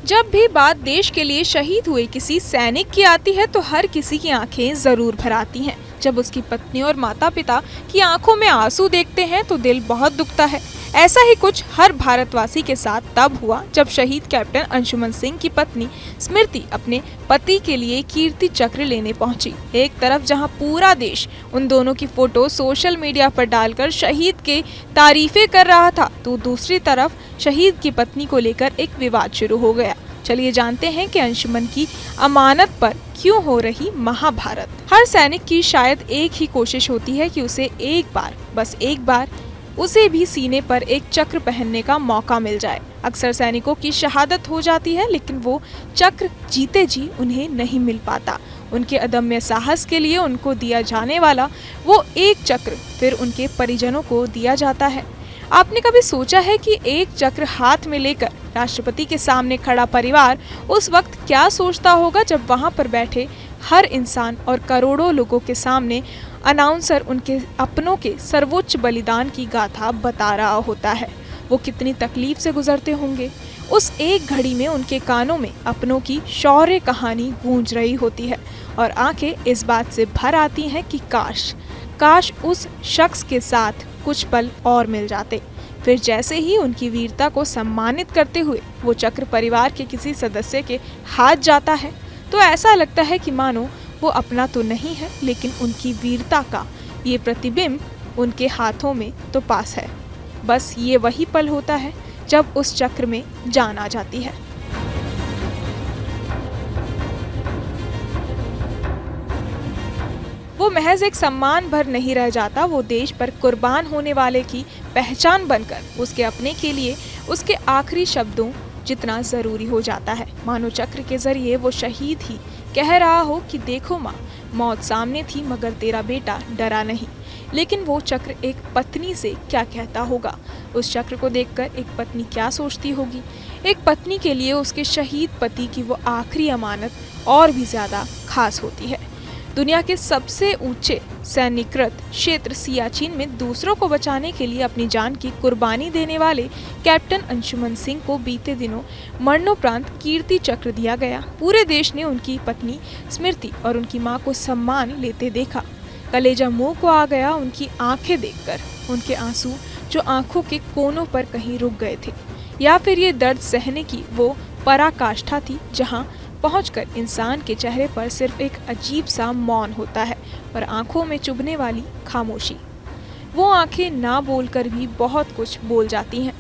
जब भी बात देश के लिए शहीद हुए किसी सैनिक की आती है तो हर किसी की आंखें जरूर भर आती हैं। जब उसकी पत्नी और माता पिता की आंखों में आंसू देखते हैं तो दिल बहुत दुखता है। ऐसा ही कुछ हर भारतवासी के साथ तब हुआ जब शहीद कैप्टन अंशुमन सिंह की पत्नी स्मृति अपने पति के लिए कीर्ति चक्र लेने पहुंची। एक तरफ जहां पूरा देश उन दोनों की फोटो सोशल मीडिया पर डालकर शहीद के तारीफें कर रहा था, तो दूसरी तरफ शहीद की पत्नी को लेकर एक विवाद शुरू हो गया। चलिए जानते हैं कि अंशुमन की अमानत पर क्यों हो रही महाभारत। हर सैनिक की शायद एक ही कोशिश होती है कि उसे एक बार, बस एक बार उसे भी सीने पर एक चक्र पहनने का मौका मिल जाए। अक्सर सैनिकों की शहादत हो जाती है, लेकिन वो चक्र जीते जी उन्हें नहीं मिल पाता। उनके अदम्य साहस के लिए उनको दिया जाने वाला वो एक चक्र फिर उनके परिजनों को दिया जाता है। आपने कभी सोचा है कि एक चक्र हाथ में लेकर राष्ट्रपति के सामने खड़ा परिवार उस वक्त क्या सोचता होगा, जब वहां पर बैठे हर इंसान और करोड़ों लोगों के सामने अनाउंसर उनके अपनों के सर्वोच्च बलिदान की गाथा बता रहा होता है। वो कितनी तकलीफ से गुजरते होंगे। उस एक घड़ी में उनके कानों में अपनों की शौर्य कहानी गूंज रही होती है और आंखें इस बात से भर आती हैं कि काश उस शख्स के साथ कुछ पल और मिल जाते। फिर जैसे ही उनकी वीरता को सम्मानित करते हुए वो चक्र परिवार के किसी सदस्य के हाथ जाता है तो ऐसा लगता है कि मानो वो अपना तो नहीं है, लेकिन उनकी वीरता का ये प्रतिबिंब उनके हाथों में तो पास है। बस ये वही पल होता है जब उस चक्र में जान आ जाती है। वो महज एक सम्मान भर नहीं रह जाता, वो देश पर कुर्बान होने वाले की पहचान बनकर उसके अपने के लिए उसके आखिरी शब्दों जितना जरूरी हो जाता है। मानो चक्र के जरिए वो शहीद ही कह रहा हो कि देखो माँ, मौत सामने थी मगर तेरा बेटा डरा नहीं। लेकिन वो चक्र एक पत्नी से क्या कहता होगा? उस चक्र को देखकर एक पत्नी क्या सोचती होगी? एक पत्नी के लिए उसके शहीद पति की वो आखिरी अमानत और भी ज्यादा खास होती है। दुनिया के सबसे ऊंचे सैन्यकृत क्षेत्र सियाचिन में दूसरों को बचाने के लिए अपनी जान की कुर्बानी देने वाले कैप्टन अंशुमन सिंह को बीते दिनों मरणोपरांत कीर्ति चक्र दिया गया। पूरे देश ने उनकी पत्नी स्मृति और उनकी मां को सम्मान लेते देखा। कलेजा मुंह को आ गया उनकी आंखें देखकर, उनके आंसू जो आंखों के कोनों पर कहीं रुक गए थे, या फिर ये दर्द सहने की वो पराकाष्ठा थी जहां पहुंचकर इंसान के चेहरे पर सिर्फ एक अजीब सा मौन होता है और आंखों में चुभने वाली खामोशी। वो आंखें ना बोलकर भी बहुत कुछ बोल जाती हैं।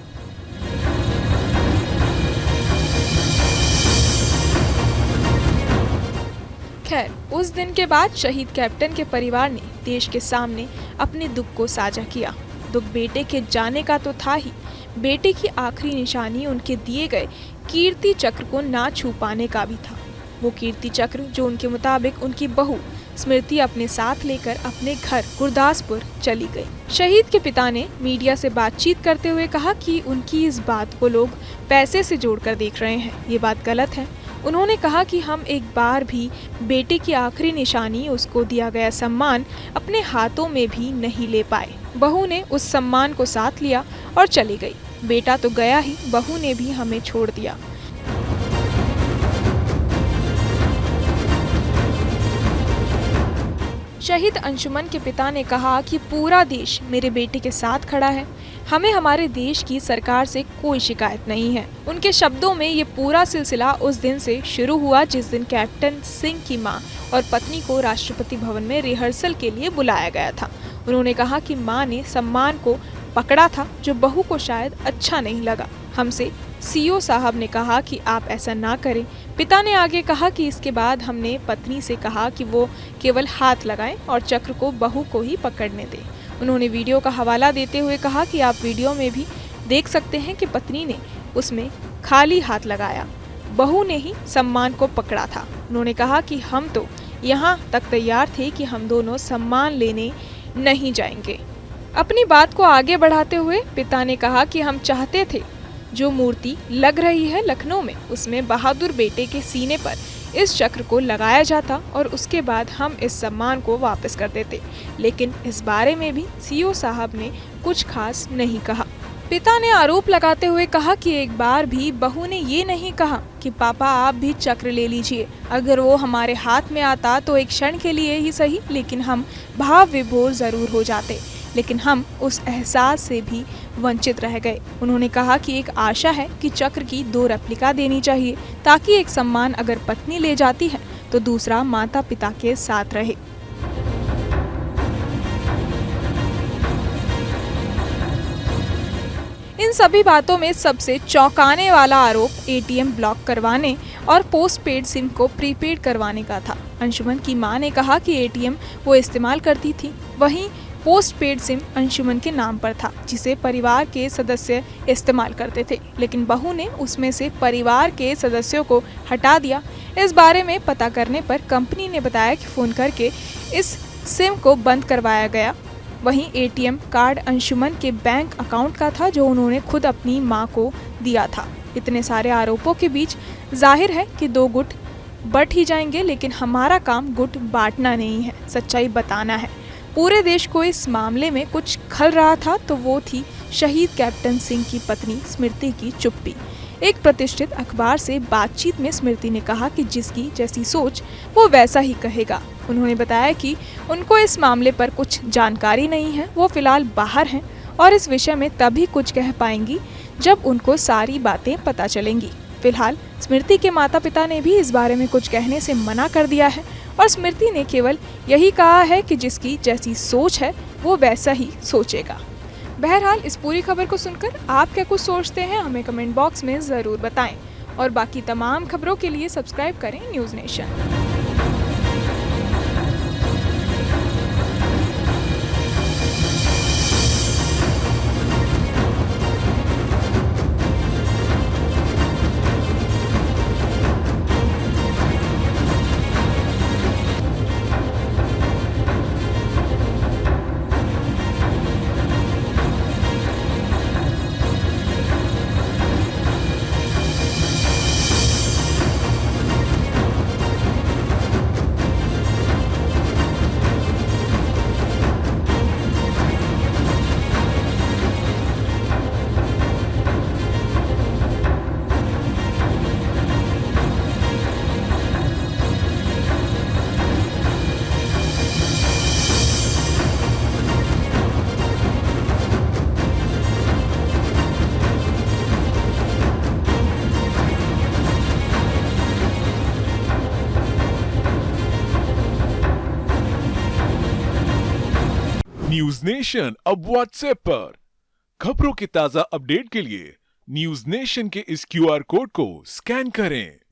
खैर, उस दिन के बाद शहीद कैप्टन के परिवार ने देश के सामने अपने दुख को साझा किया। दुख बेटे के जाने का तो था ही, बेटे की आखिरी निशानी उनके दिए गए कीर्ति चक्र को ना छू पाने का भी था। वो कीर्ति चक्र जो उनके मुताबिक उनकी बहू स्मृति अपने साथ लेकर अपने घर गुरदासपुर चली गई। शहीद के पिता ने मीडिया से बातचीत करते हुए कहा कि उनकी इस बात को लोग पैसे से जोड़कर देख रहे हैं, ये बात गलत है। उन्होंने कहा कि हम एक बार भी बेटे की आखिरी निशानी, उसको दिया गया सम्मान अपने हाथों में भी नहीं ले पाए। बहू ने उस सम्मान को साथ लिया और चली गई। बेटा तो गया ही, बहू ने भी हमें छोड़ दिया। शहीद अंशुमन के पिता ने कहा कि पूरा देश मेरे बेटे के साथ खड़ा है, हमें हमारे देश की सरकार से कोई शिकायत नहीं है। उनके शब्दों में ये पूरा सिलसिला उस दिन से शुरू हुआ जिस दिन कैप्टन सिंह की मां और पत्नी को राष्ट्रपति भवन में रिहर्सल के लिए बुलाया गया था। उन्होंने कहा कि मां ने सम्मान को पकड़ा था जो बहू को शायद अच्छा नहीं लगा। हमसे सीओ साहब ने कहा कि आप ऐसा ना करें। पिता ने आगे कहा कि इसके बाद हमने पत्नी से कहा कि वो केवल हाथ लगाएं और चक्र को बहू को ही पकड़ने दें। उन्होंने वीडियो का हवाला देते हुए कहा कि आप वीडियो में भी देख सकते हैं कि पत्नी ने उसमें खाली हाथ लगाया, बहू ने ही सम्मान को पकड़ा था। उन्होंने कहा कि हम तो यहाँ तक तैयार थे कि हम दोनों सम्मान लेने नहीं जाएंगे। अपनी बात को आगे बढ़ाते हुए पिता ने कहा कि हम चाहते थे जो मूर्ति लग रही है लखनऊ में, उसमें बहादुर बेटे के सीने पर इस चक्र को लगाया जाता और उसके बाद हम इस सम्मान को वापस कर देते। लेकिन इस बारे में भी सीओ साहब ने कुछ खास नहीं कहा। पिता ने आरोप लगाते हुए कहा कि एक बार भी बहू ने ये नहीं कहा कि पापा आप भी चक्र ले लीजिए। अगर वो हमारे हाथ में आता तो एक क्षण के लिए ही सही, लेकिन हम भाव विभोर जरूर हो जाते, लेकिन हम उस एहसास से भी वंचित रह गए। उन्होंने कहा कि एक आशा है कि चक्र की 2 रेप्लिका देनी चाहिए, ताकि एक सम्मान अगर पत्नी ले जाती है तो दूसरा माता पिता के साथ रहे। इन सभी बातों में सबसे चौंकाने वाला आरोप एटीएम ब्लॉक करवाने और पोस्टपेड सिम को प्रीपेड करवाने का था। अंशुमन की मां ने कहा कि एटीएम वो इस्तेमाल करती थी, वहीं पोस्टपेड सिम अंशुमन के नाम पर था, जिसे परिवार के सदस्य इस्तेमाल करते थे, लेकिन बहू ने उसमें से परिवार के सदस्यों को हटा दिया। इस बारे में पता करने पर कंपनी ने बताया कि फोन करके इस सिम को बंद करवाया गया। वहीं एटीएम कार्ड अंशुमन के बैंक अकाउंट का था, जो उन्होंने खुद अपनी मां को दिया था। इतने सारे आरोपों के बीच जाहिर है कि 2 गुट बट ही जाएंगे, लेकिन हमारा काम गुट बांटना नहीं है, सच्चाई बताना है। पूरे देश को इस मामले में कुछ खल रहा था तो वो थी शहीद कैप्टन सिंह की पत्नी स्मृति की चुप्पी। एक प्रतिष्ठित अखबार से बातचीत में स्मृति ने कहा कि जिसकी जैसी सोच वो वैसा ही कहेगा। उन्होंने बताया कि उनको इस मामले पर कुछ जानकारी नहीं है, वो फिलहाल बाहर हैं और इस विषय में तभी कुछ कह पाएंगी जब उनको सारी बातें पता चलेंगी। फिलहाल स्मृति के माता पिता ने भी इस बारे में कुछ कहने से मना कर दिया है और स्मृति ने केवल यही कहा है कि जिसकी जैसी सोच है वो वैसा ही सोचेगा। बहरहाल इस पूरी खबर को सुनकर आप क्या कुछ सोचते हैं, हमें कमेंट बॉक्स में ज़रूर बताएं और बाकी तमाम खबरों के लिए सब्सक्राइब करें न्यूज़ नेशन। न्यूज नेशन अब व्हाट्सएप पर खबरों के ताजा अपडेट के लिए न्यूज नेशन के इस क्यूआर कोड को स्कैन करें।